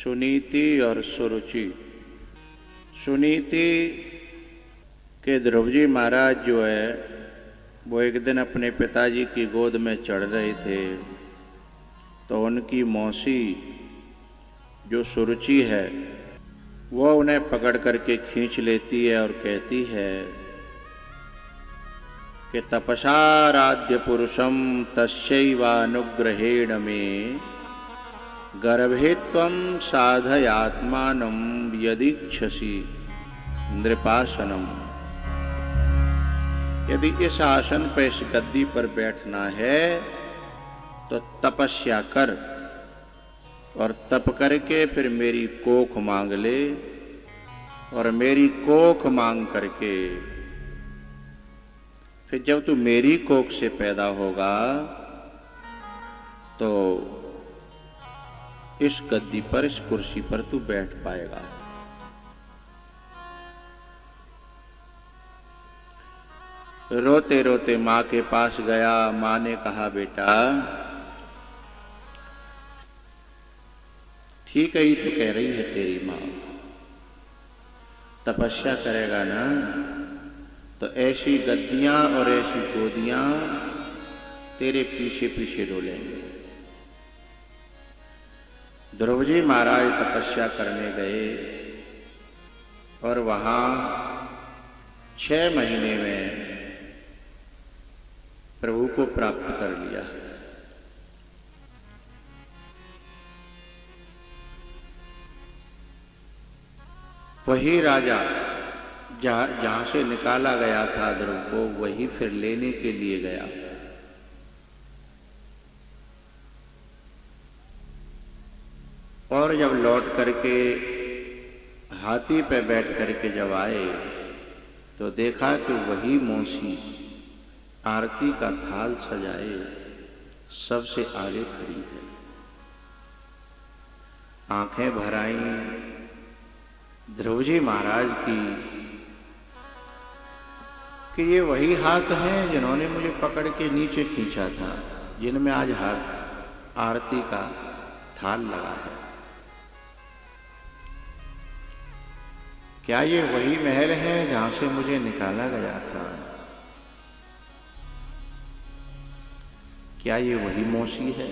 सुनीति और सुरुचि। सुनीति के ध्रुव जी महाराज जो है वो एक दिन अपने पिताजी की गोद में चढ़ रहे थे, तो उनकी मौसी जो सुरुचि है वो उन्हें पकड़ करके खींच लेती है और कहती है कि तपसाराध्य पुरुषम तस्यैवानुग्रहेण मे गर्भे त्वं साधयात्मानं यदीच्छसि नृपासनम। यदि इस आसन पर, इस गद्दी पर बैठना है तो तपस्या कर और तप करके फिर मेरी कोख मांग ले, और मेरी कोख मांग करके फिर जब तू मेरी कोख से पैदा होगा तो इस गद्दी पर, इस कुर्सी पर तू बैठ पाएगा। रोते रोते मां के पास गया। मां ने कहा, बेटा ठीक है, ही तो कह रही है तेरी मां, तपस्या करेगा ना तो ऐसी गद्दियां और ऐसी गोदियां तेरे पीछे पीछे डोलेंगे। ध्रुव जी महाराज तपस्या करने गए और वहां 6 महीने में प्रभु को प्राप्त कर लिया। वही राजा जहां से निकाला गया था ध्रुव को, वही फिर लेने के लिए गया। और जब लौट करके हाथी पे बैठ करके जब आए तो देखा कि वही मौसी आरती का थाल सजाए सबसे आगे खड़ी है। आंखें भर आईं ध्रुव जी महाराज की कि ये वही हाथ हैं जिन्होंने मुझे पकड़ के नीचे खींचा था, जिनमें आज हाथ आरती का थाल लगा है। क्या ये वही महल है जहां से मुझे निकाला गया था? क्या ये वही मौसी है?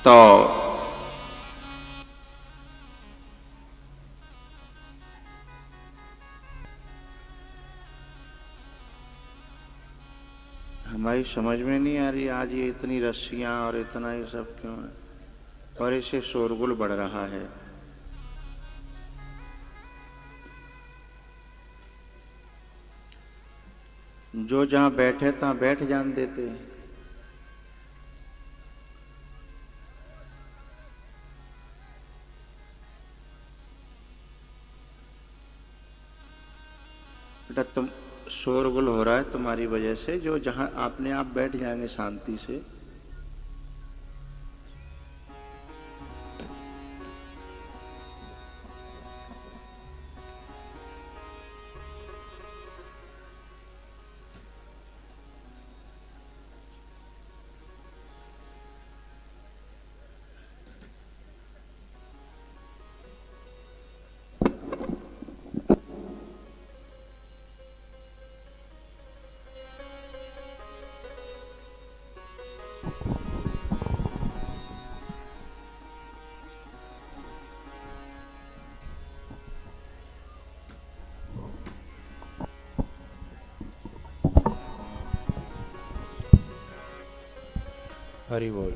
तो हमारी समझ में नहीं आ रही आज ये इतनी रस्सियां और इतना ये सब क्यों है, और इससे शोरगुल बढ़ रहा है। जो जहां बैठे तहां बैठ जान देते हैं। बेटा तुम शोरगुल हो रहा है तुम्हारी वजह से, जो जहां अपने आप बैठ जाएंगे शांति से। हरि बोल।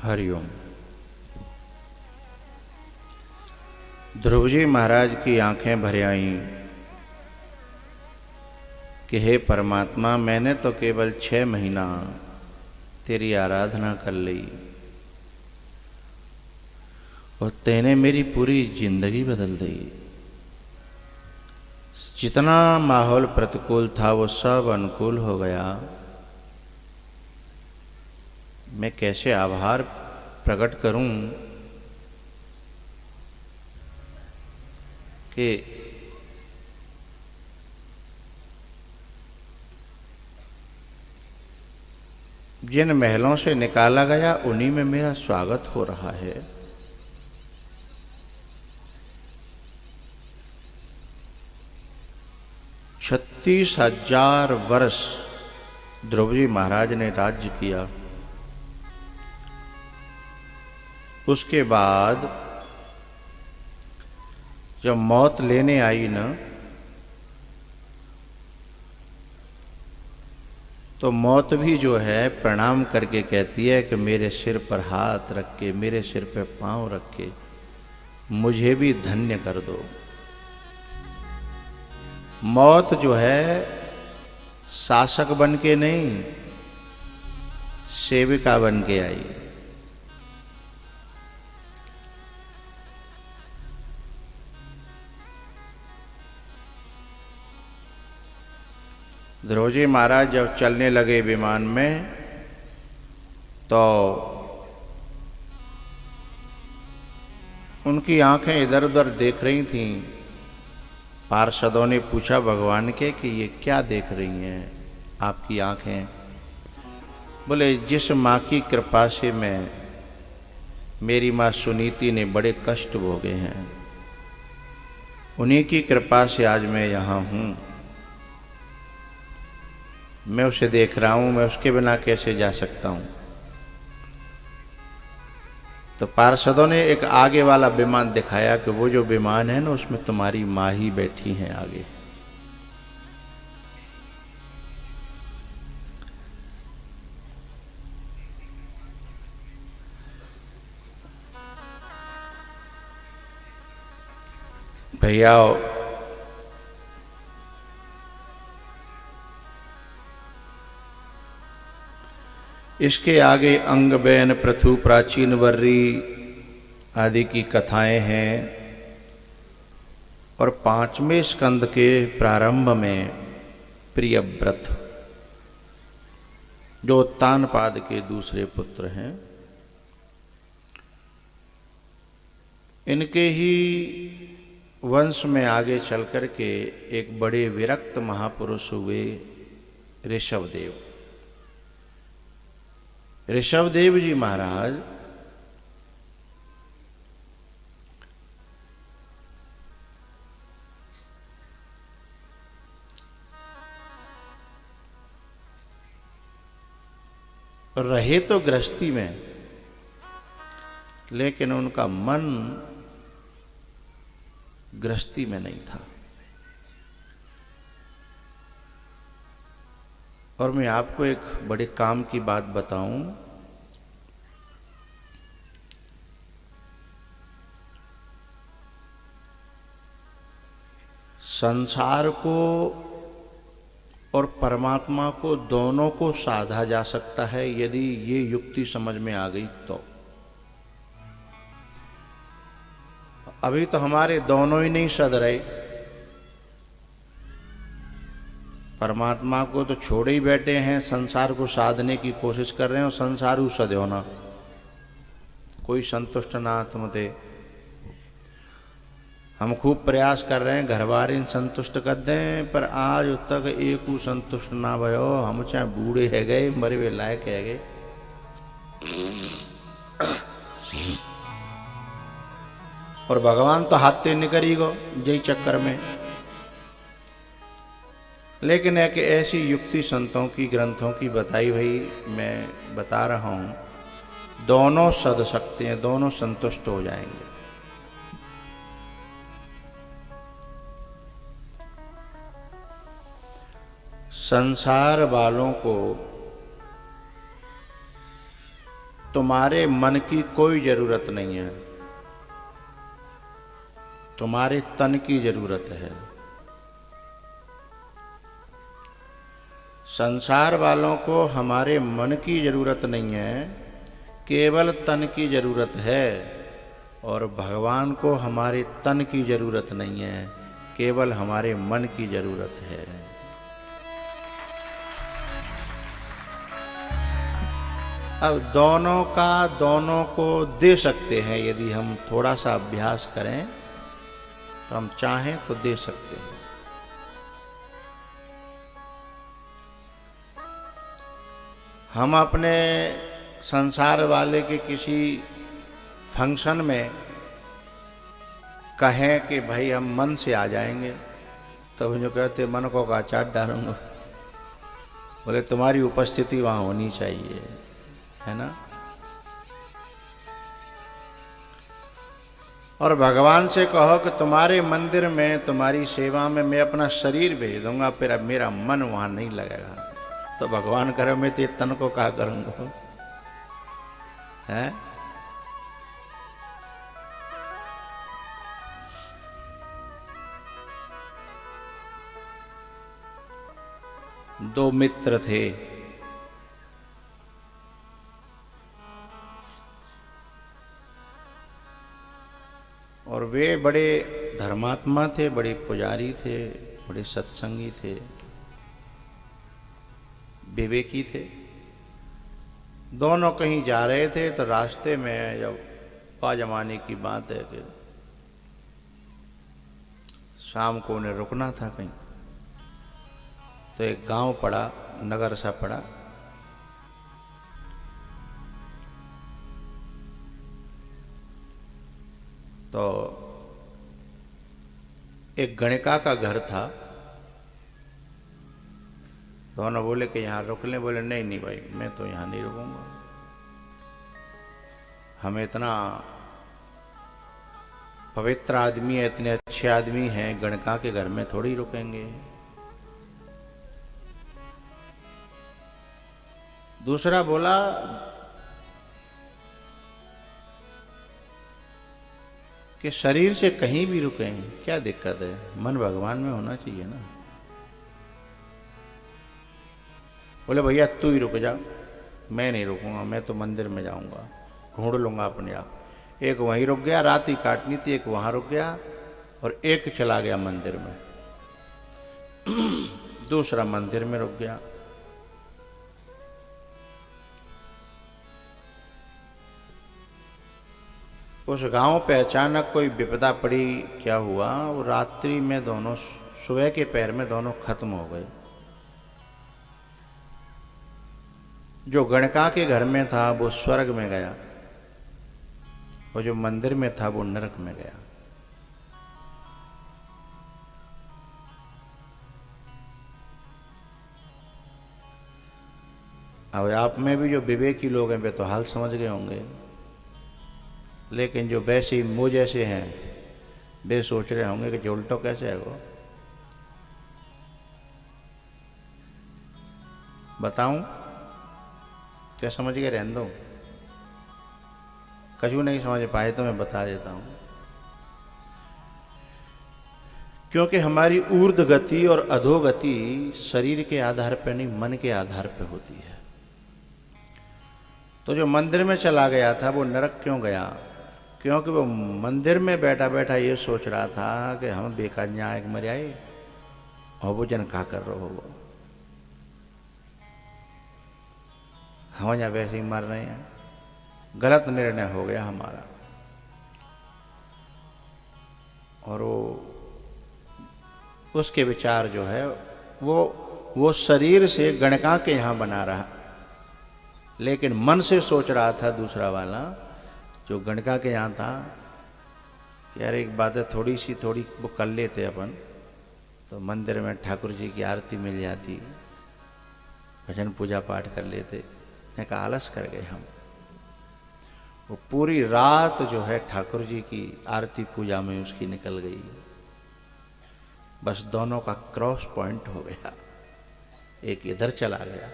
हरिओम। ध्रुव जी महाराज की आंखें भर आईं कि हे परमात्मा, मैंने तो केवल 6 महीना तेरी आराधना कर ली और तेने मेरी पूरी जिंदगी बदल दी। जितना माहौल प्रतिकूल था वो सब अनुकूल हो गया। मैं कैसे आभार प्रकट करूं कि जिन महलों से निकाला गया उन्हीं में मेरा स्वागत हो रहा है। छत्तीस 36,000 वर्ष ध्रुव जी महाराज ने राज्य किया। उसके बाद जब मौत लेने आई न, तो मौत भी जो है प्रणाम करके कहती है कि मेरे सिर पर हाथ रख के, मेरे सिर पर पांव रख के मुझे भी धन्य कर दो। मौत जो है शासक बन के नहीं, सेविका बन के आई। ध्रुव जी महाराज जब चलने लगे विमान में, तो उनकी आंखें इधर उधर देख रही थीं। पार्षदों ने पूछा भगवान के कि ये क्या देख रही हैं आपकी आंखें? बोले जिस माँ की कृपा से मेरी माँ सुनीति ने बड़े कष्ट भोगे हैं, उन्हीं की कृपा से आज मैं यहाँ हूँ। मैं उसे देख रहा हूँ, मैं उसके बिना कैसे जा सकता हूँ? तो पार्षदों ने एक आगे वाला विमान दिखाया कि वो जो विमान है ना, उसमें तुम्हारी माँ ही बैठी हैं आगे। भैया इसके आगे अंग बैन पृथु प्राचीन वर्री आदि की कथाएं हैं और 5वें स्कंद के प्रारंभ में प्रियव्रत जो उत्तानपाद के दूसरे पुत्र हैं, इनके ही वंश में आगे चल कर के एक बड़े विरक्त महापुरुष हुए ऋषभदेव। ऋषभदेव जी महाराज रहे तो गृहस्थी में, लेकिन उनका मन गृहस्थी में नहीं था। और मैं आपको एक बड़े काम की बात बताऊं, संसार को और परमात्मा को दोनों को साधा जा सकता है यदि ये युक्ति समझ में आ गई तो। अभी तो हमारे दोनों ही नहीं सध रहे। परमात्मा को तो छोड़े ही बैठे हैं, संसार को साधने की कोशिश कर रहे हैं और संसार सद होना, कोई संतुष्ट ना आत्मते। हम खूब प्रयास कर रहे हैं घर बार संतुष्ट कर दें, पर आज तक एक संतुष्ट ना भयो। हम चाहे बूढ़े है गए, मरे हुए लायक है गए। और भगवान तो हाथे निकरी गो जय चक्कर में। लेकिन एक ऐसी युक्ति संतों की ग्रंथों की बताई भाई मैं बता रहा हूं, दोनों सद सकते हैं, दोनों संतुष्ट हो जाएंगे। संसार वालों को तुम्हारे मन की कोई जरूरत नहीं है। तुम्हारे तन की जरूरत है। संसार वालों को हमारे मन की जरूरत नहीं है, केवल तन की जरूरत है। और भगवान को हमारे तन की जरूरत नहीं है, केवल हमारे मन की जरूरत है। अब दोनों को दे सकते हैं। यदि हम थोड़ा सा अभ्यास करें तो हम चाहें तो दे सकते हैं। हम अपने संसार वाले के किसी फंक्शन में कहें कि भाई हम मन से आ जाएंगे, तो जो कहते मन को का चाट डालूंगा। बोले तुम्हारी उपस्थिति वहां होनी चाहिए, है ना। और भगवान से कहो कि तुम्हारे मंदिर में तुम्हारी सेवा में मैं अपना शरीर भेज दूंगा, फिर अब मेरा मन वहां नहीं लगेगा। तो भगवान करे मैं तेरे तन को क्या करूंगा, है। दो मित्र थे, और वे बड़े धर्मात्मा थे, बड़े पुजारी थे, बड़े सत्संगी थे, विवेकी थे। दोनों कहीं जा रहे थे तो रास्ते में जब पा जमाने की बात है कि शाम को उन्हें रुकना था कहीं, तो एक गांव पड़ा, नगर सा पड़ा। तो एक गणिका का घर था। दोनों बोले कि यहाँ रुक लें। बोले नहीं नहीं भाई, मैं तो यहाँ नहीं रुकूंगा, हम इतना पवित्र आदमी है, इतने अच्छे आदमी हैं, गणिका के घर में थोड़ी रुकेंगे। दूसरा बोला कि शरीर से कहीं भी रुकें, क्या दिक्कत है, मन भगवान में होना चाहिए ना। बोले भैया तू ही रुक जा, मैं नहीं रुकूंगा, मैं तो मंदिर में जाऊंगा, ढूंढ लूंगा अपने आप। एक वहीं रुक गया, रात ही काटनी थी, एक वहां रुक गया, और एक चला गया मंदिर में। दूसरा मंदिर में रुक गया। उस गांव पे अचानक कोई विपदा पड़ी। क्या हुआ, वो रात्रि में दोनों, सुबह के पहर में दोनों खत्म हो गए। जो गणिका के घर में था वो स्वर्ग में गया, और जो मंदिर में था वो नरक में गया। अब आप में भी जो विवेकी लोग हैं वे तो हाल समझ गए होंगे, लेकिन जो वैसे मुझ जैसे हैं वे सोच रहे होंगे कि उल्टो कैसे है वो। बताऊं क्या समझ गए, रहने दो। कछु नहीं समझ पाए तो मैं बता देता हूं। क्योंकि हमारी ऊर्ध्व गति और अधोगति शरीर के आधार पर नहीं, मन के आधार पर होती है। तो जो मंदिर में चला गया था वो नरक क्यों गया? क्योंकि वो मंदिर में बैठा बैठा ये सोच रहा था कि हम बेकन्या मर आए, और वो जन का कर रहे हो, हम यहाँ वैसे ही मर रहे हैं। गलत निर्णय हो गया हमारा। और उसके विचार जो है वो शरीर से गणिका के यहाँ बना रहा, लेकिन मन से सोच रहा था दूसरा वाला जो गणिका के यहाँ था कि यार एक बात है, थोड़ी वो कर लेते अपन, तो मंदिर में ठाकुर जी की आरती मिल जाती, भजन पूजा पाठ कर लेते। का आलस कर गए हम। वो पूरी रात जो है ठाकुर जी की आरती पूजा में उसकी निकल गई। बस दोनों का क्रॉस पॉइंट हो गया, एक इधर चला गया,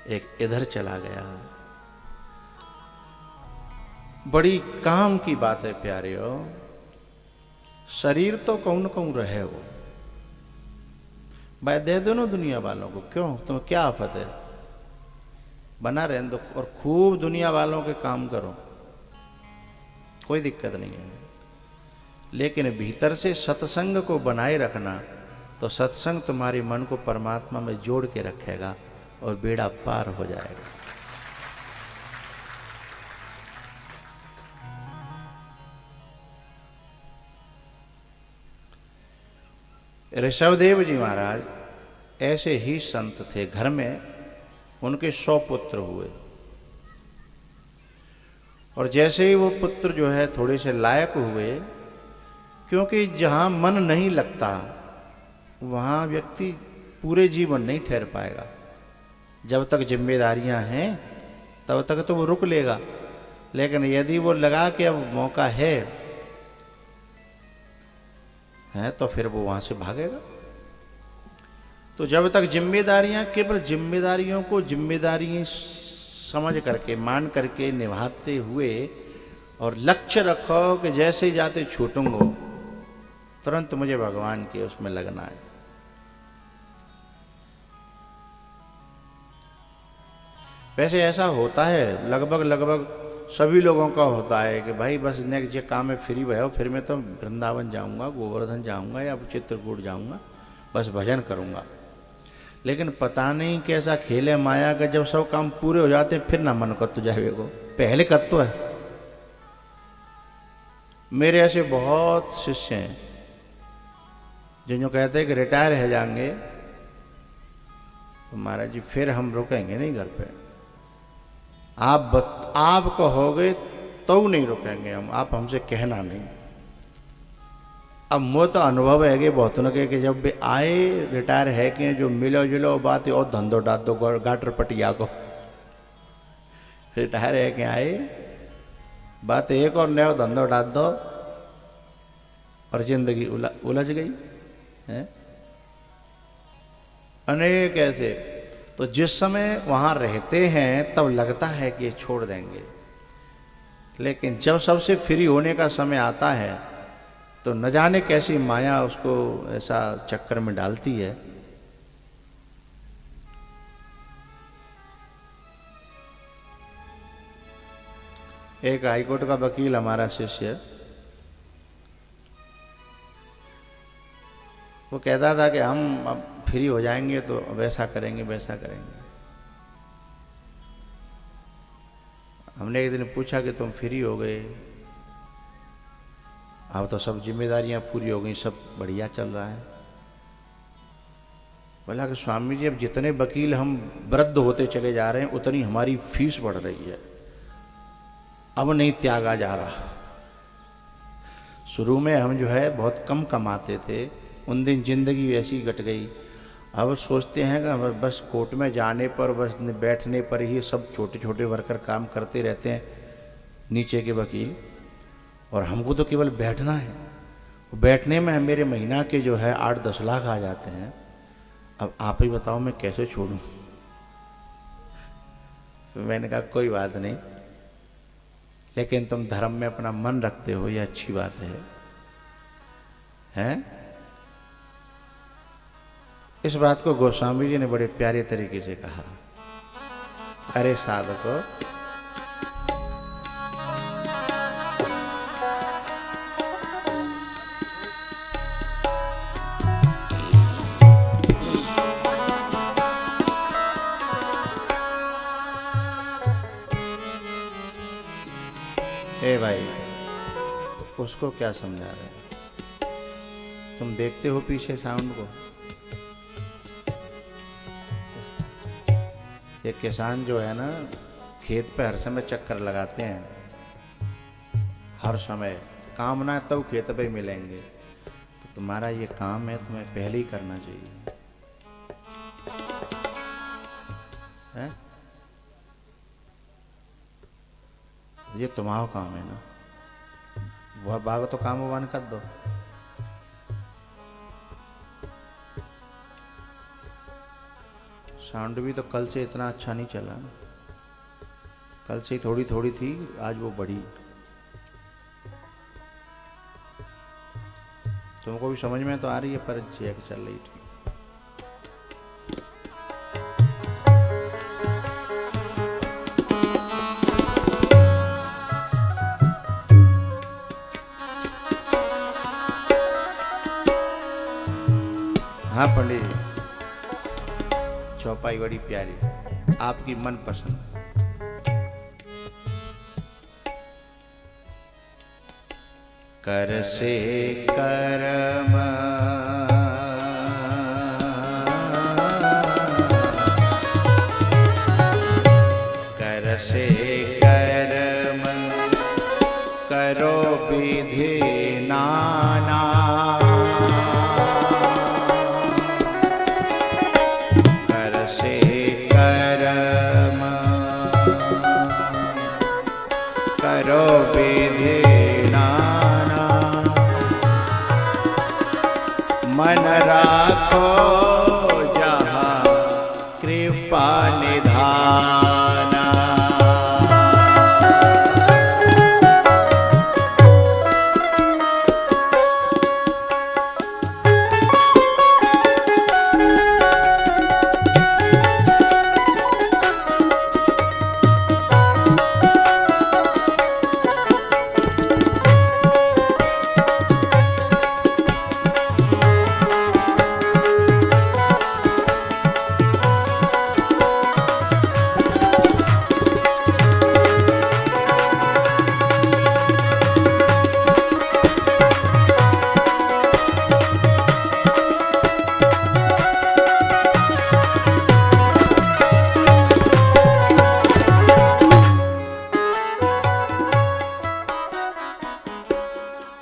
एक इधर चला गया। बड़ी काम की बात है प्यारे हो। शरीर तो कहूँ न कहूँ रहे वो, भाई दे दो ना दुनिया वालों को, क्यों तुम्हें क्या आफत है, बना रहने दो और खूब दुनिया वालों के काम करो, कोई दिक्कत नहीं है। लेकिन भीतर से सत्संग को बनाए रखना, तो सत्संग तुम्हारे मन को परमात्मा में जोड़ के रखेगा और बेड़ा पार हो जाएगा। ऋषभदेव जी महाराज ऐसे ही संत थे, घर में उनके 100 पुत्र हुए, और जैसे ही वो पुत्र जो है थोड़े से लायक हुए, क्योंकि जहाँ मन नहीं लगता वहाँ व्यक्ति पूरे जीवन नहीं ठहर पाएगा। जब तक जिम्मेदारियाँ हैं तब तक तो वो रुक लेगा, लेकिन यदि वो लगा कि अब मौका है तो फिर वो वहाँ से भागेगा। तो जब तक जिम्मेदारियाँ, केवल जिम्मेदारियों को जिम्मेदारी समझ करके मान करके निभाते हुए, और लक्ष्य रखो कि जैसे ही जाते छूटूंगा तुरंत मुझे भगवान के उसमें लगना है। वैसे ऐसा होता है, लगभग सभी लोगों का होता है कि भाई बस नेक्स्ट जो काम में फ्री भयो, फिर मैं तो वृंदावन जाऊंगा, गोवर्धन जाऊंगा या चित्रकूट जाऊंगा, बस भजन करूंगा। लेकिन पता नहीं कैसा खेल है माया का, जब सब काम पूरे हो जाते हैं फिर ना मन कर तो जाए को, पहले कर तो है। मेरे ऐसे बहुत शिष्य हैं जो कहते हैं कि रिटायर हो जाएंगे तो महाराज जी फिर हम रुकेंगे नहीं घर पे, आप कहोगे तो नहीं रुकेंगे हम, आप हमसे कहना नहीं। अब वो तो अनुभव है कि बहुत न कि जब भी आए रिटायर है कि जो मिलो जुलो बात और धंधो डाल दो गाटर पटिया को, रिटायर है कि आए बात एक और नया धंधो डाल दो और जिंदगी उलझ गई है। अनेक ऐसे, तो जिस समय वहाँ रहते हैं तब लगता है कि ये छोड़ देंगे, लेकिन जब सबसे फ्री होने का समय आता है तो न जाने कैसी माया उसको ऐसा चक्कर में डालती है। एक हाईकोर्ट का वकील हमारा शिष्य, वो कहता था कि हम अब फ्री हो जाएंगे तो वैसा करेंगे वैसा करेंगे। हमने एक दिन पूछा कि तुम फ्री हो गए, अब तो सब जिम्मेदारियां पूरी हो गई, सब बढ़िया चल रहा है। बोला कि स्वामी जी अब जितने वकील हम वृद्ध होते चले जा रहे हैं उतनी हमारी फीस बढ़ रही है, अब नहीं त्यागा जा रहा। शुरू में हम जो है बहुत कम कमाते थे, उन दिन जिंदगी ऐसी कट गई। अब सोचते हैं कि बस कोर्ट में जाने पर, बस बैठने पर ही सब छोटे छोटे वर्कर काम करते रहते हैं नीचे के वकील, और हमको तो केवल बैठना है। बैठने में मेरे महीना के जो है 8-10 लाख आ जाते हैं। अब आप ही बताओ मैं कैसे छोड़ूं। तो मैंने कहा कोई बात नहीं, लेकिन तुम धर्म में अपना मन रखते हो, ये अच्छी बात है, हैं? इस बात को गोस्वामी जी ने बड़े प्यारे तरीके से कहा। अरे साधको, ए भाई उसको क्या समझा रहे हैं? तुम देखते हो पीछे साउंड को? ये किसान जो है ना, खेत पे हर समय चक्कर लगाते हैं, हर समय काम ना तब खेत पे मिलेंगे। तो तुम्हारा ये काम है, तुम्हें पहले ही करना चाहिए, है? ये तुम्हारा काम है ना, वह बाग तो काम वान कर दो। साउंड भी तो कल से इतना अच्छा नहीं चला ना, कल से थोड़ी थोड़ी थी, आज वो बढ़ी। तुमको भी समझ में तो आ रही है पर चेक चल रही थी। हाँ पंडित जी, चौपाई बड़ी प्यारी, आपकी मन पसंद। कर से कर्म कर से कर्म करो विधि नाना, कर से कर्म करो विधि मन राखो जहाँ कृपा निधाना।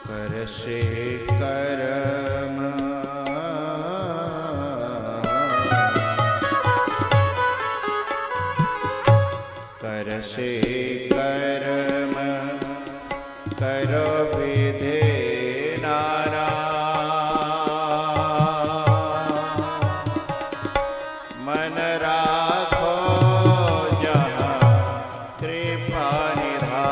कर से कर्म करो विधि नाना, मन राखो जहाँ कृपा निधाना।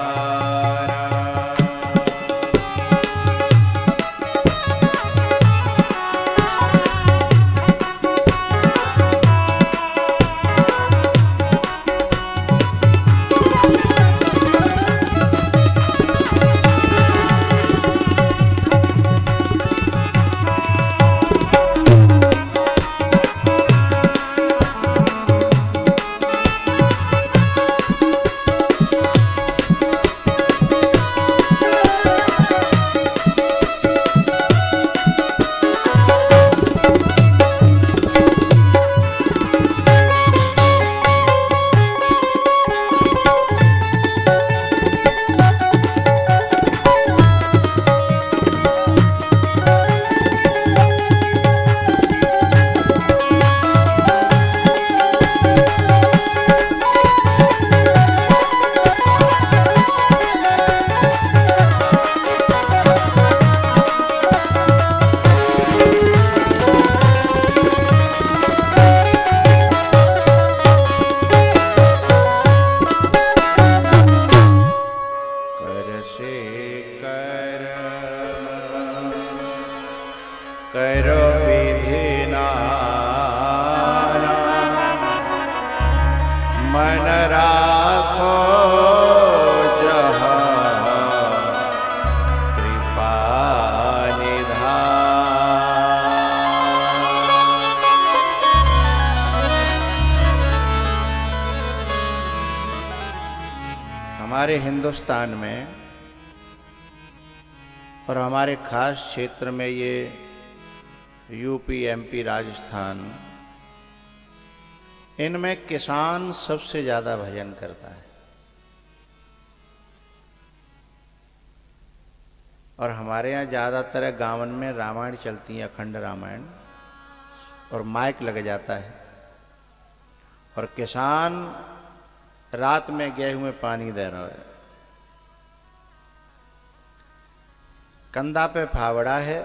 करो विधि नाना, मन राखो जहाँ कृपा निधान। हमारे हिंदुस्तान में और हमारे खास क्षेत्र में ये यूपी, एमपी, राजस्थान, इनमें किसान सबसे ज्यादा भजन करता है। और हमारे यहाँ ज्यादातर गाँवन में रामायण चलती है, अखंड रामायण, और माइक लग जाता है और किसान रात में गेहूं में पानी दे रहा है। कंधा पे फावड़ा है,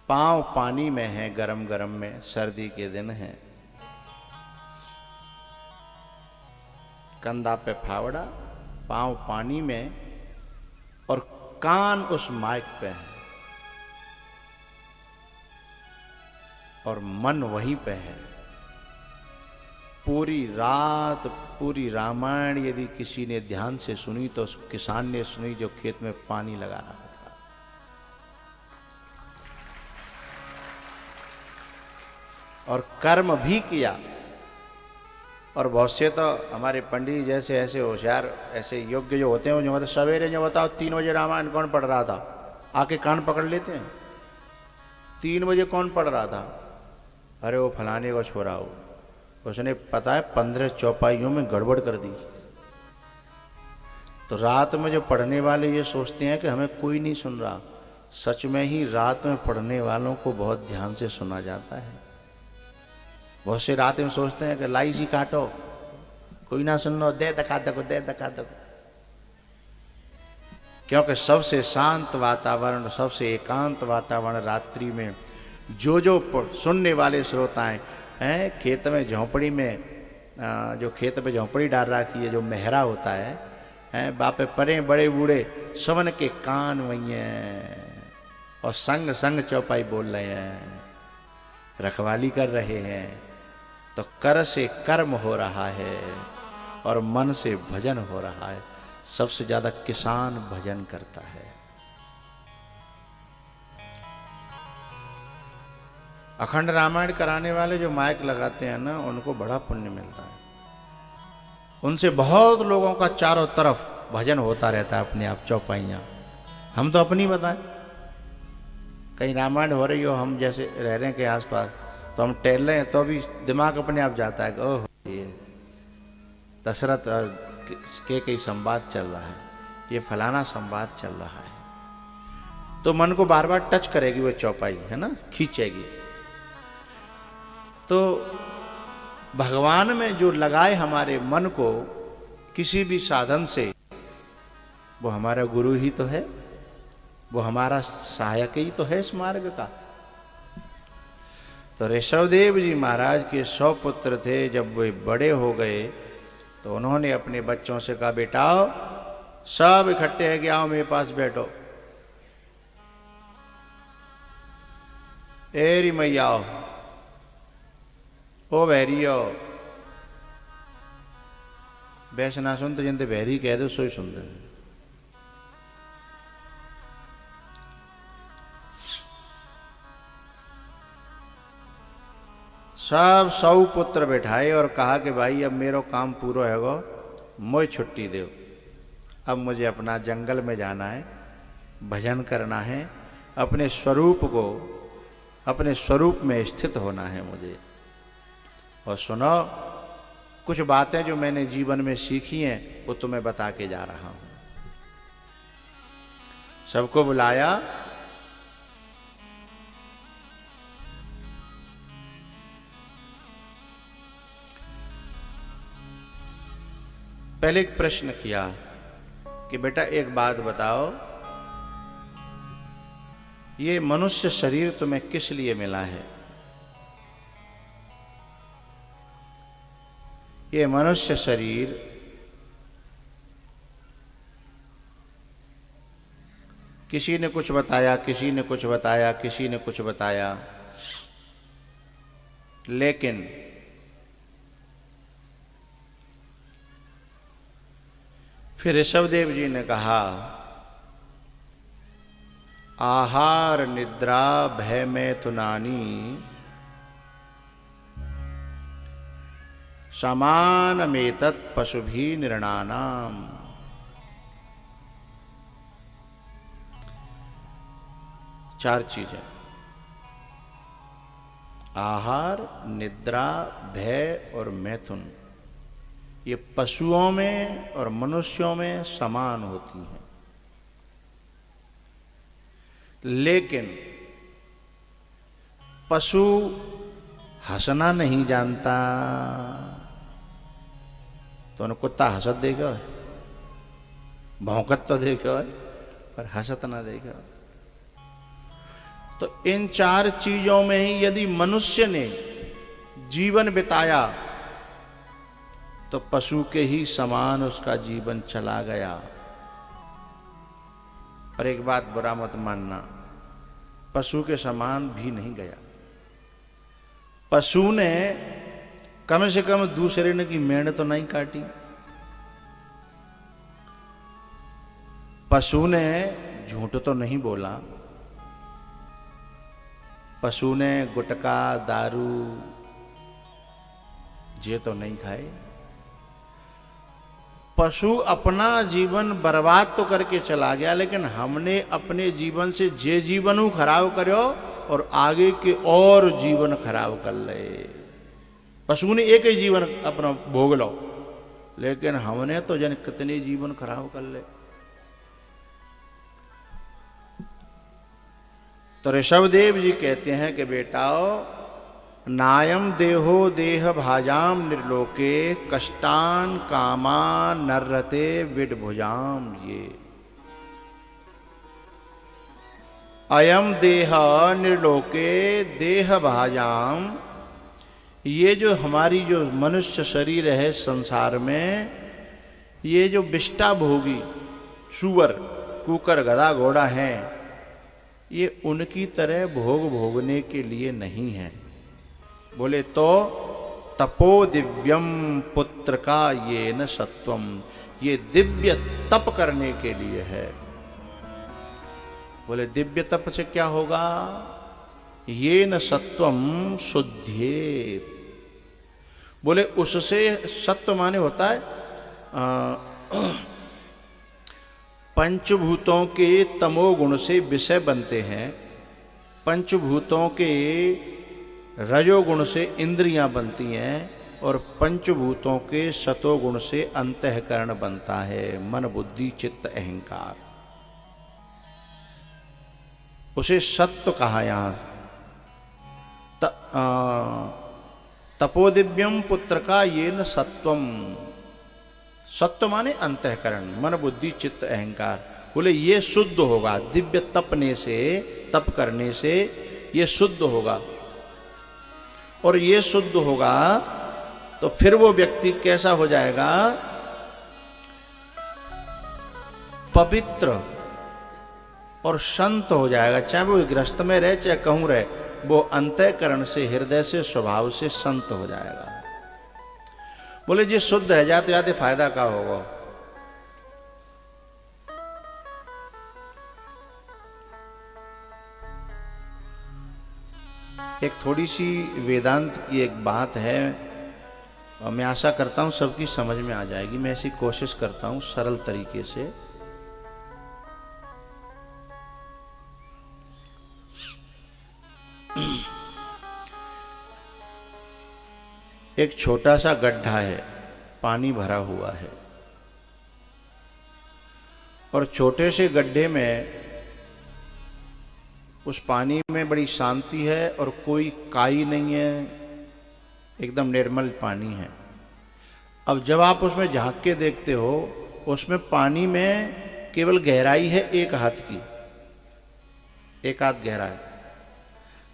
पांव पानी में है, गरम गरम में, सर्दी के दिन है। कंधा पे फावड़ा, पांव पानी में और कान उस माइक पे है और मन वहीं पे है। पूरी रात पूरी रामायण यदि किसी ने ध्यान से सुनी तो उस किसान ने सुनी जो खेत में पानी लगा रहा था। और कर्म भी किया। और बहुत से तो हमारे पंडित जैसे ऐसे होशियार ऐसे योग्य जो होते हैं, जो मतलब सवेरे जो बताओ 3 बजे रामायण कौन पढ़ रहा था, आके कान पकड़ लेते हैं। 3 बजे कौन पढ़ रहा था? अरे वो फलाने को छोरा हो, उसने पता है 15 चौपाइयों में गड़बड़ कर दी। तो रात में जो पढ़ने वाले ये सोचते हैं कि हमें कोई नहीं सुन रहा, सच में ही रात में पढ़ने वालों को बहुत ध्यान से सुना जाता है। बहुत से रात में सोचते हैं कि लाई सी काटो, कोई ना सुन लो, दे धका दको, दे धका दको। क्योंकि सबसे शांत वातावरण, सबसे एकांत वातावरण रात्रि में जो सुनने वाले श्रोताएं हैं, खेत में झोंपड़ी में जो खेत में झोंपड़ी डाल रखी है, जो मेहरा होता है, बापे परे बड़े बूढ़े सबन के कान वही हैं और संग संग चौपाई बोल रहे हैं, रखवाली कर रहे हैं। तो कर से कर्म हो रहा है और मन से भजन हो रहा है। सबसे ज्यादा किसान भजन करता है। अखंड रामायण कराने वाले जो माइक लगाते हैं ना, उनको बड़ा पुण्य मिलता है। उनसे बहुत लोगों का चारों तरफ भजन होता रहता है अपने आप, चौपाइयाँ। हम तो अपनी बताएं, कहीं रामायण हो रही हो, हम जैसे रह रहे हैं के आसपास, तो हम टहल रहे हैं तो भी दिमाग अपने आप जाता है कि ओह ये दशरथ के कई संवाद चल रहा है, ये फलाना संवाद चल रहा है। तो मन को बार बार टच करेगी वो चौपाई, है ना, खींचेगी। तो भगवान में जो लगाए हमारे मन को किसी भी साधन से, वो हमारा गुरु ही तो है, वो हमारा सहायक ही तो है इस मार्ग का। तो ऋषभदेव जी महाराज के 100 पुत्र थे। जब वे बड़े हो गए तो उन्होंने अपने बच्चों से कहा, बेटा सब इकट्ठे है कि आओ मेरे पास बैठो। एरी मैया ओ वैरियो, वैसे ना सुन तो जिंदे वैरी कह दो सोई सुन दे। सब 100 पुत्र बैठाए और कहा कि भाई अब मेरो काम पूरा होगा, मुझे छुट्टी दो। अब मुझे अपना जंगल में जाना है, भजन करना है, अपने स्वरूप को, अपने स्वरूप में स्थित होना है मुझे। और सुनो, कुछ बातें जो मैंने जीवन में सीखी हैं वो तुम्हें बता के जा रहा हूं। सबको बुलाया। पहले एक प्रश्न किया कि बेटा एक बात बताओ, ये मनुष्य शरीर तुम्हें किस लिए मिला है? ये मनुष्य शरीर किसी ने कुछ बताया, किसी ने कुछ बताया, किसी ने कुछ बताया, लेकिन फिर ऋषभदेव जी ने कहा, आहार निद्रा भय में तुनानी समान मेतत् पशु भी निर्णानाम। चार चीजें, आहार, निद्रा, भय और मैथुन, ये पशुओं में और मनुष्यों में समान होती हैं। लेकिन पशु हंसना नहीं जानता। तो उन्हें कुत्ता हंसत देगा, भौंकत तो देगा, पर हंसत ना देगा। तो इन चार चीजों में ही यदि मनुष्य ने जीवन बिताया तो पशु के ही समान उसका जीवन चला गया। और एक बात बुरा मत मानना, पशु के समान भी नहीं गया। पशु ने कम से कम दूसरे ने की मेंढ तो नहीं काटी। पशु ने झूठ तो नहीं बोला। पशु ने गुटखा दारू ये तो नहीं खाए। पशु अपना जीवन बर्बाद तो करके चला गया, लेकिन हमने अपने जीवन से जे जीवन खराब करो और आगे के और जीवन खराब कर ले। पशु ने एक ही जीवन अपना भोग लो, लेकिन हमने तो जन कितने जीवन खराब कर ले। तो ऋषभदेव जी कहते हैं कि बेटाओ, नायम देहो देह भाजाम निर्लोके कष्टान कामान नर्रते विडभुजाम। ये अयम देह निर्लोके देह भाजाम, ये जो हमारी जो मनुष्य शरीर है संसार में, ये जो विष्टा भोगी सुअर कुकर गधा घोड़ा हैं, ये उनकी तरह भोग भोगने के लिए नहीं है। बोले तो तपो दिव्यम पुत्र का ये न सत्वम, ये दिव्य तप करने के लिए है। बोले दिव्य तप से क्या होगा? ये न सत्वम शुद्धे। बोले उससे सत्व माने होता है पंचभूतों के तमोगुण से विषय बनते हैं, पंचभूतों के रजोगुण से इंद्रियां बनती हैं, और पंचभूतों के सतोगुण से अंतःकरण बनता है, मन बुद्धि चित्त अहंकार। उसे सत्व कहा यहां। तपोदिव्यम पुत्र का ये न सत्वम। सत्व माने अंतःकरण, मन बुद्धि चित्त अहंकार। बोले ये शुद्ध होगा दिव्य तपने से, तप करने से ये शुद्ध होगा। और ये शुद्ध होगा तो फिर वो व्यक्ति कैसा हो जाएगा? पवित्र और संत हो जाएगा। चाहे वो गृहस्थ में रहे चाहे कहूं रहे, वो अंतःकरण से, हृदय से, स्वभाव से संत हो जाएगा। बोले जी शुद्ध है, जाते जाते फायदा क्या होगा? एक थोड़ी सी वेदांत की एक बात है, और मैं आशा करता हूं सबकी समझ में आ जाएगी। मैं ऐसी कोशिश करता हूं सरल तरीके से। एक छोटा सा गड्ढा है, पानी भरा हुआ है, और छोटे से गड्ढे में उस पानी में बड़ी शांति है और कोई काई नहीं है, एकदम निर्मल पानी है। अब जब आप उसमें झांक के देखते हो, उसमें पानी में केवल गहराई है एक हाथ की, एक हाथ गहरा है।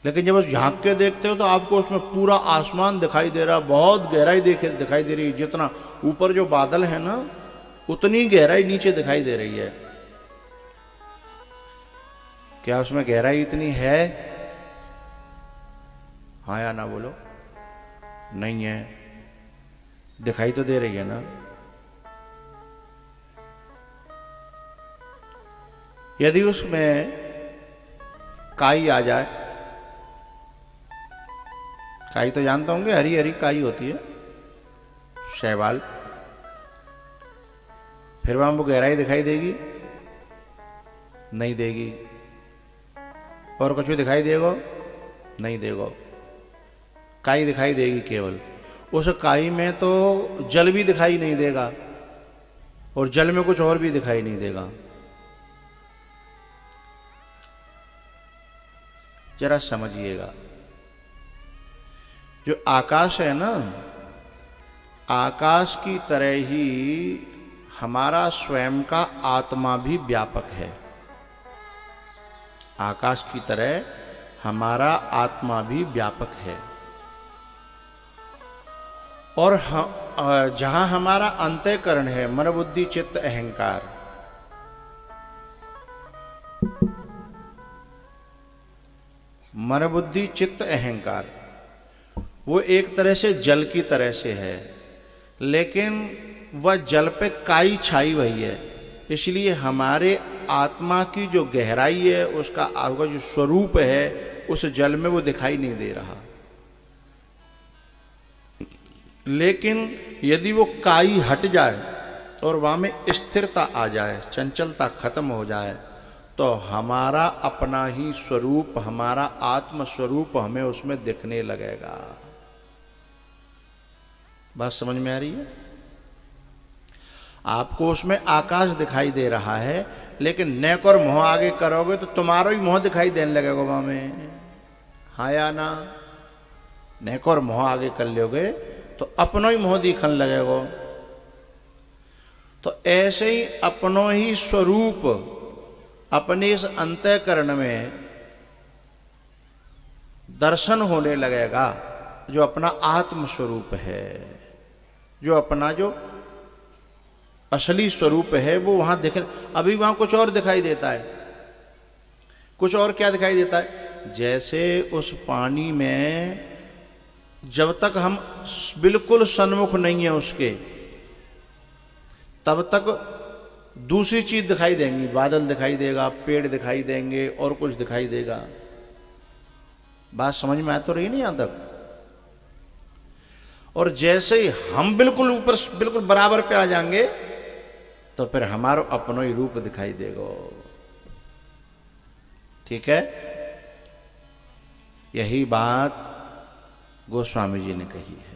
लेकिन जब उस झांक के देखते हो तो आपको उसमें पूरा आसमान दिखाई दे रहा, बहुत गहराई दिखाई दे रही है। जितना ऊपर जो बादल है ना, उतनी गहराई नीचे दिखाई दे रही है। क्या उसमें गहराई इतनी है? हाँ या ना बोलो। नहीं है, दिखाई तो दे रही है ना। यदि उसमें काई आ जाए, काई तो जानते होंगे, हरी हरी काई होती है, शैवाल, फिर वहां वो गहराई दिखाई देगी? नहीं देगी। और कुछ भी दिखाई देगा? नहीं देगा। काई दिखाई देगी केवल। उस काई में तो जल भी दिखाई नहीं देगा, और जल में कुछ और भी दिखाई नहीं देगा। जरा समझिएगा, जो आकाश है ना, आकाश की तरह ही हमारा स्वयं का आत्मा भी व्यापक है। आकाश की तरह हमारा आत्मा भी व्यापक है, और जहां हमारा अंतःकरण है, मन बुद्धि चित्त अहंकार, मन बुद्धि चित्त अहंकार वो एक तरह से जल की तरह से है, लेकिन वह जल पे काई छाई हुई है, इसलिए हमारे आत्मा की जो गहराई है, उसका जो स्वरूप है, उस जल में वो दिखाई नहीं दे रहा। लेकिन यदि वो काई हट जाए और वहां में स्थिरता आ जाए, चंचलता खत्म हो जाए, तो हमारा अपना ही स्वरूप, हमारा आत्म स्वरूप हमें उसमें दिखने लगेगा। बात समझ में आ रही है? आपको उसमें आकाश दिखाई दे रहा है, लेकिन नेक और मोह आगे करोगे तो तुम्हारा ही मोह दिखाई देने लगेगा वहां में, हाँ या ना? नेक और मोह आगे कर लोगे तो अपनो ही मोह दिखने लगेगा। तो ऐसे ही अपनो ही स्वरूप अपने इस अंतःकरण में दर्शन होने लगेगा, जो अपना आत्म स्वरूप है, जो अपना जो असली स्वरूप है वो वहां दिख। अभी वहां कुछ और दिखाई देता है। कुछ और क्या दिखाई देता है? जैसे उस पानी में जब तक हम बिल्कुल सन्मुख नहीं है उसके, तब तक दूसरी चीज दिखाई देंगी, बादल दिखाई देगा, पेड़ दिखाई देंगे और कुछ दिखाई देगा। बात समझ में आ तो रही नहीं यहां तक? और जैसे ही हम बिल्कुल ऊपर, बिल्कुल बराबर पे आ जाएंगे, तो फिर हमारा अपनो ही रूप दिखाई देगा। ठीक है? यही बात गोस्वामी जी ने कही है।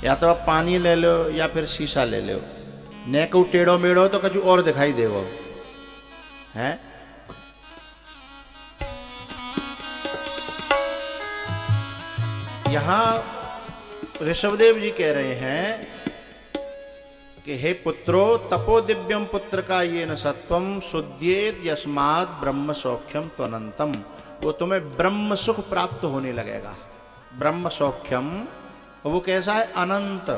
या तो आप पानी ले लो या फिर शीशा ले लो, नेको टेढ़ो मेढ़ो तो कुछ और दिखाई देगा, है? यहां ऋषभदेव जी कह रहे हैं कि हे पुत्रो, तपो दिव्यम पुत्र का ये न सत्वम शुद्धेत यस्मात् ब्रह्म सौख्यम त्वनंतम। वो तुम्हें ब्रह्म सुख प्राप्त होने लगेगा। ब्रह्म सौख्यम, वो कैसा है? अनंत,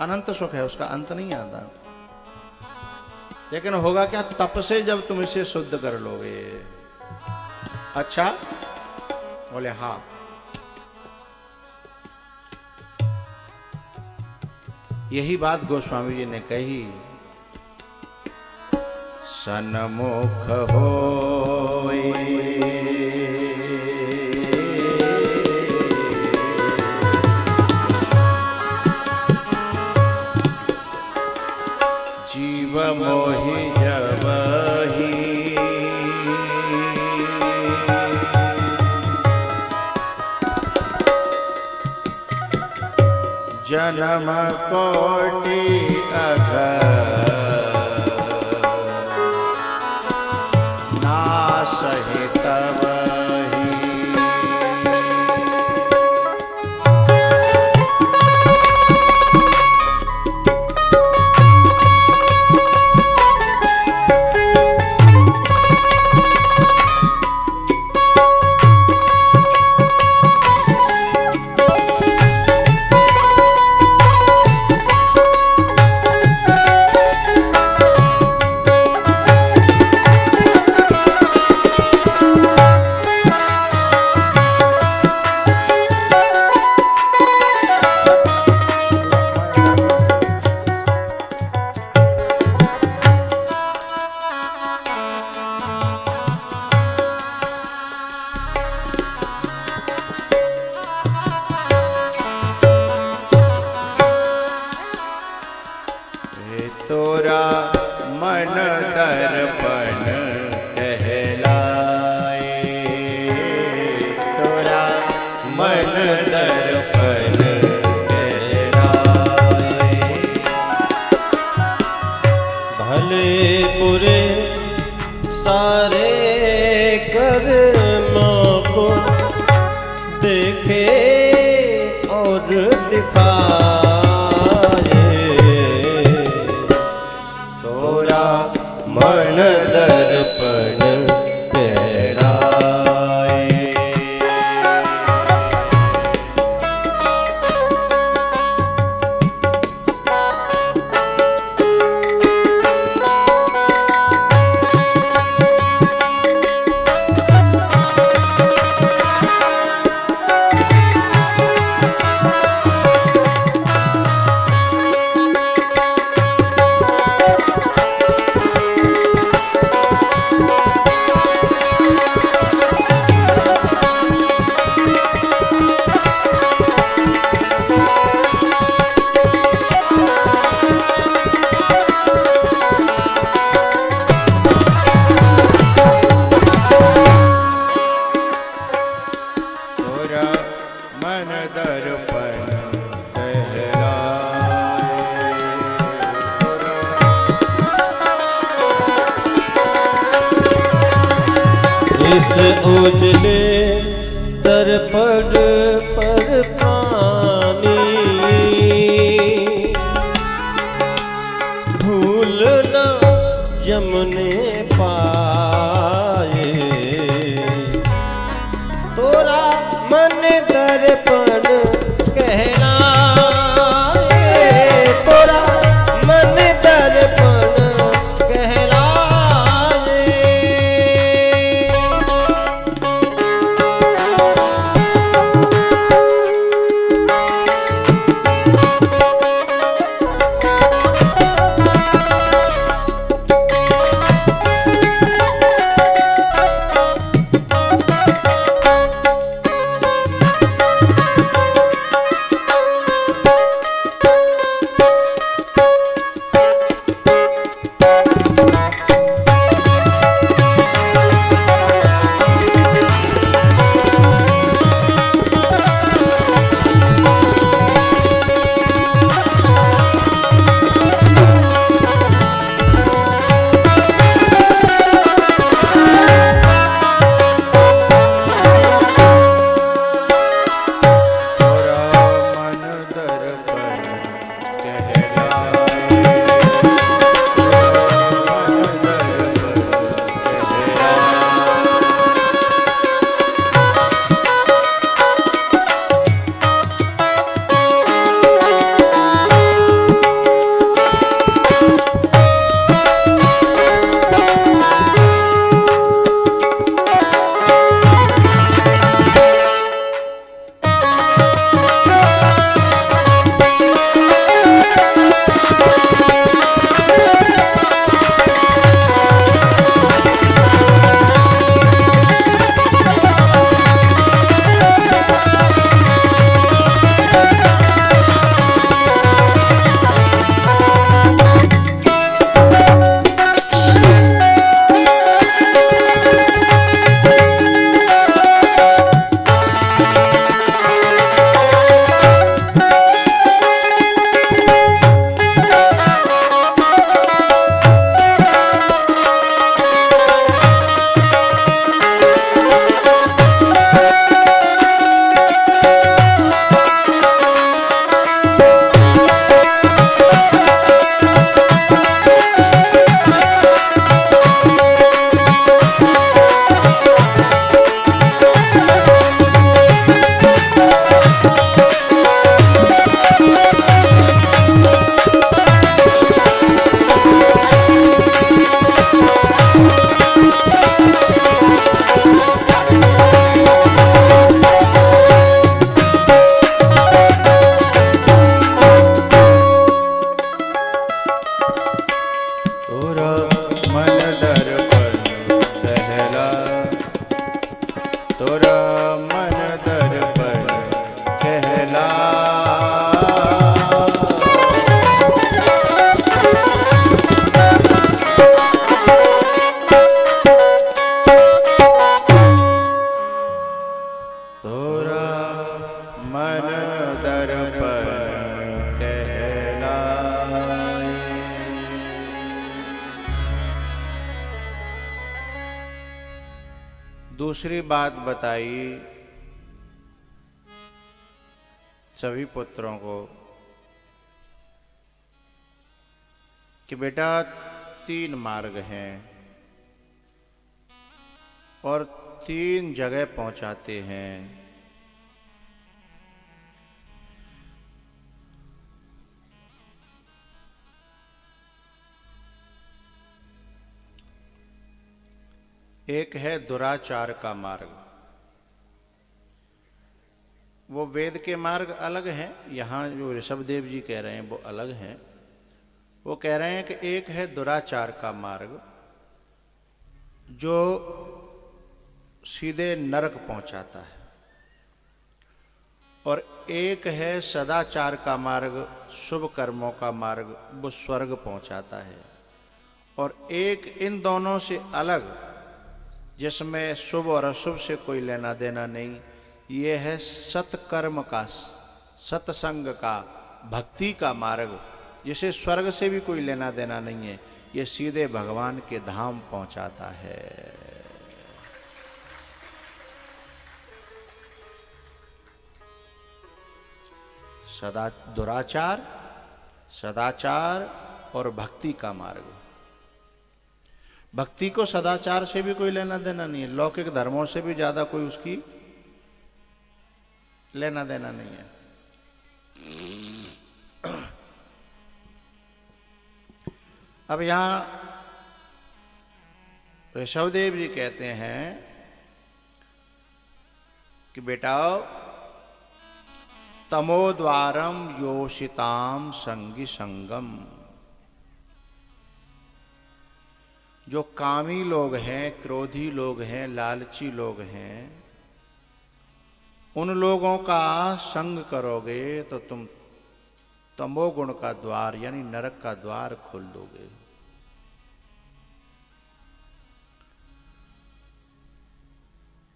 अनंत सुख है, उसका अंत नहीं आता। लेकिन होगा क्या? तप से जब तुम इसे शुद्ध कर लोगे। अच्छा, बोले हाँ। यही बात गोस्वामी जी ने कही। सन्मुख होए जीव मोहि जबहि, जन्म कोटि अघर नासहि तबहि। तोरा मन दर्पण कहलाए, तोरा मन दर्पण कहलाए। भले बुरे सारे कर्मों को देखे और दिखाए, मन दर्पण कहलाए। इस उजले दर्पण पर पानी भूल न जमने पाए तोरा मन दर्पण कहलाए तोरा मन दर्पण कहलाए। दूसरी बात बताई सभी पुत्रों को कि बेटा 3 मार्ग हैं और 3 जगह पहुंचाते हैं। एक है दुराचार का मार्ग, वो वेद के मार्ग अलग हैं, यहाँ जो ऋषभदेव जी कह रहे हैं वो अलग हैं। वो कह रहे हैं कि एक है दुराचार का मार्ग जो सीधे नरक पहुंचाता है, और एक है सदाचार का मार्ग, शुभ कर्मों का मार्ग, वो स्वर्ग पहुंचाता है। और एक इन दोनों से अलग जिसमें शुभ और अशुभ से कोई लेना देना नहीं, ये है सत्कर्म का, सत्संग का, भक्ति का मार्ग, जिसे स्वर्ग से भी कोई लेना देना नहीं है, ये सीधे भगवान के धाम पहुंचाता है। दुराचार, सदाचार और भक्ति का मार्ग। भक्ति को सदाचार से भी कोई लेना देना नहीं है, लौकिक धर्मों से भी ज्यादा कोई उसकी लेना देना नहीं है। अब यहां ऋषभदेव जी कहते हैं कि बेटाओ, तमोद्वारम योषिताम संगी संगम, जो कामी लोग हैं, क्रोधी लोग हैं, लालची लोग हैं, उन लोगों का संग करोगे तो तुम तमोगुण का द्वार यानी नरक का द्वार खोल दोगे।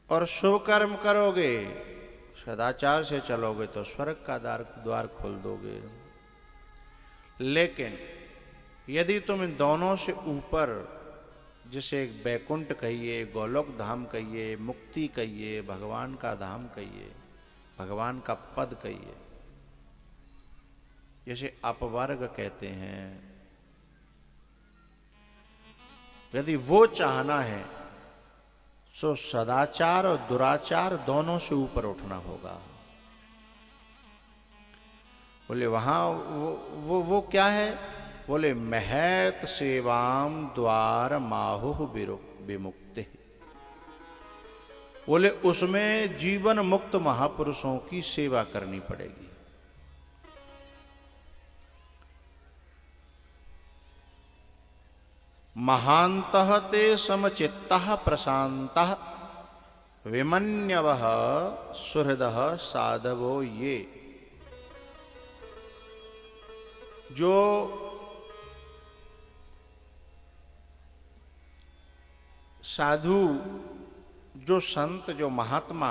और शुभ कर्म करोगे, सदाचार से चलोगे तो स्वर्ग का द्वार खोल दोगे। लेकिन यदि तुम इन दोनों से ऊपर, जिसे एक बैकुंठ कहिए, गोलोक धाम कहिए, मुक्ति कहिए, भगवान का धाम कहिए, भगवान का पद कहिए, जैसे अपवर्ग कहते हैं, यदि वो चाहना है तो सदाचार और दुराचार दोनों से ऊपर उठना होगा। बोले वहां वो क्या है? बोले महत सेवाम द्वार माहुः विमुक्ति। बोले उसमें जीवन मुक्त महापुरुषों की सेवा करनी पड़ेगी। महान्तः ते समचित्तः प्रशान्तः विमन्यवः सुहृदः साधवो ये। जो साधु, जो संत, जो महात्मा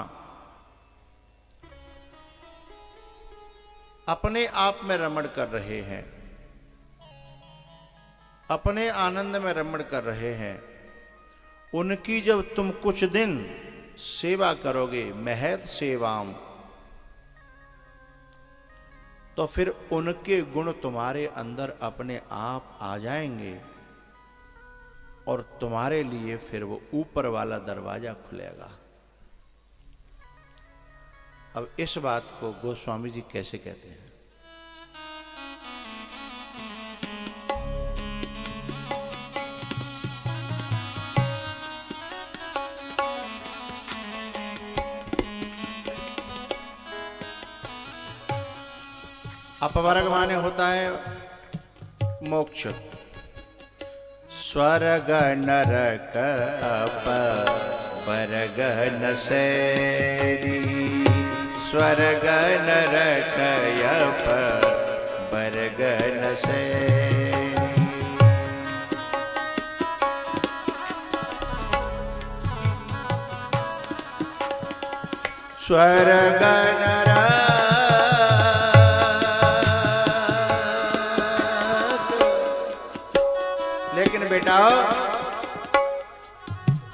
अपने आप में रमण कर रहे हैं, अपने आनंद में रमण कर रहे हैं, उनकी जब तुम कुछ दिन सेवा करोगे, महत सेवाम, तो फिर उनके गुण तुम्हारे अंदर अपने आप आ जाएंगे और तुम्हारे लिए फिर वो ऊपर वाला दरवाजा खुलेगा। अब इस बात को गोस्वामी जी कैसे कहते हैं? अपवर्ग माने होता है मोक्ष। स्वर्ग नरक अपवर्ग नसेरी, स्वर्ग नरक अपवर्ग नसेरी। स्वर्ग नरक, लेकिन बेटा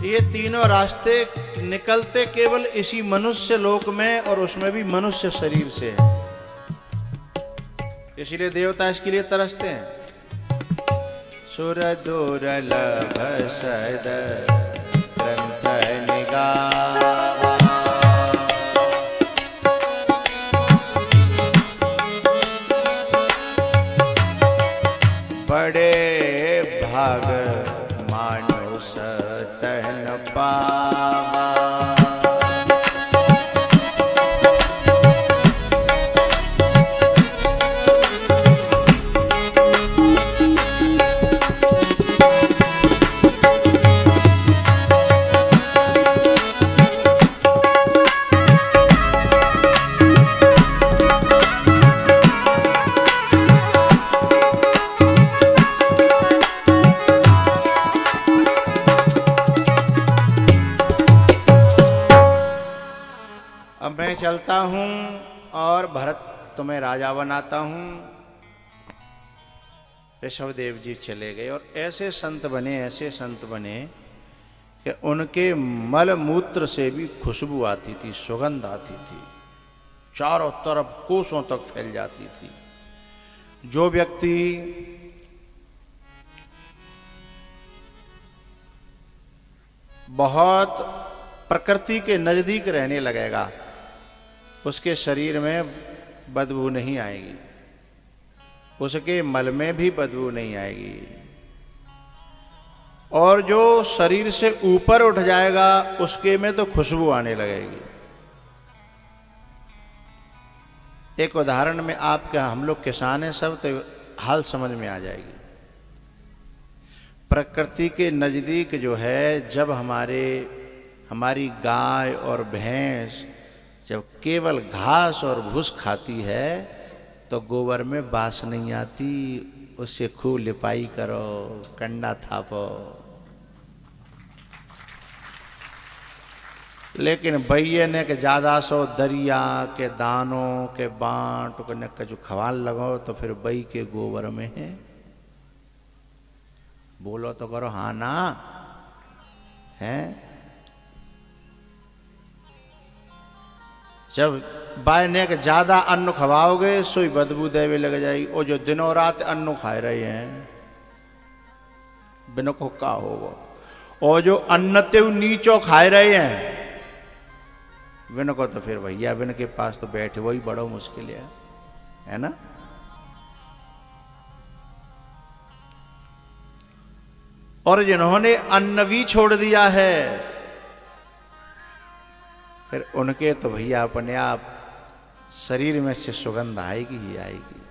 ये तीनों रास्ते निकलते केवल इसी मनुष्य लोक में, और उसमें भी मनुष्य शरीर से है। इसीलिए देवता इसके लिए तरसते हैं। सुर दुर्लभ सद ग्रंथ निगाह, बड़े भाग मानुष तन पावा। चलता हूं और भरत तुम्हें राजा बनाता हूं। ऋषभदेव जी चले गए और ऐसे संत बने, ऐसे संत बने कि उनके मल मूत्र से भी खुशबू आती थी, सुगंध आती थी। चारों तरफ कोसों तक फैल जाती थी। जो व्यक्ति बहुत प्रकृति के नजदीक रहने लगेगा उसके शरीर में बदबू नहीं आएगी, उसके मल में भी बदबू नहीं आएगी। और जो शरीर से ऊपर उठ जाएगा उसके में तो खुशबू आने लगेगी। एक उदाहरण में आपके, हम लोग किसान हैं सब, तो हाल समझ में आ जाएगी। प्रकृति के नजदीक जो है, जब हमारी गाय और भैंस जब केवल घास और भूस खाती है तो गोबर में बास नहीं आती, उससे खूब लिपाई करो, कंडा थापो। लेकिन बैये ने के ज्यादा सो दरिया के दानों के बांट के जो खवाल लगाओ तो फिर बई के गोबर में है। बोलो तो करो हाँ ना है। जब बाय ने के ज्यादा अन्न खवाओगे सोई बदबू देवे लग जाएगी। और जो दिनों रात अन्न खाए रहे हैं बिनो को का होगा। और जो अन्न ते नीचो खाए रहे हैं बिन को तो फिर भैया बिन के पास तो बैठे वही बड़ा मुश्किल है ना। और जिन्होंने अन्न भी छोड़ दिया है फिर उनके तो भैया अपने आप शरीर में से सुगंध आएगी ही आएगी।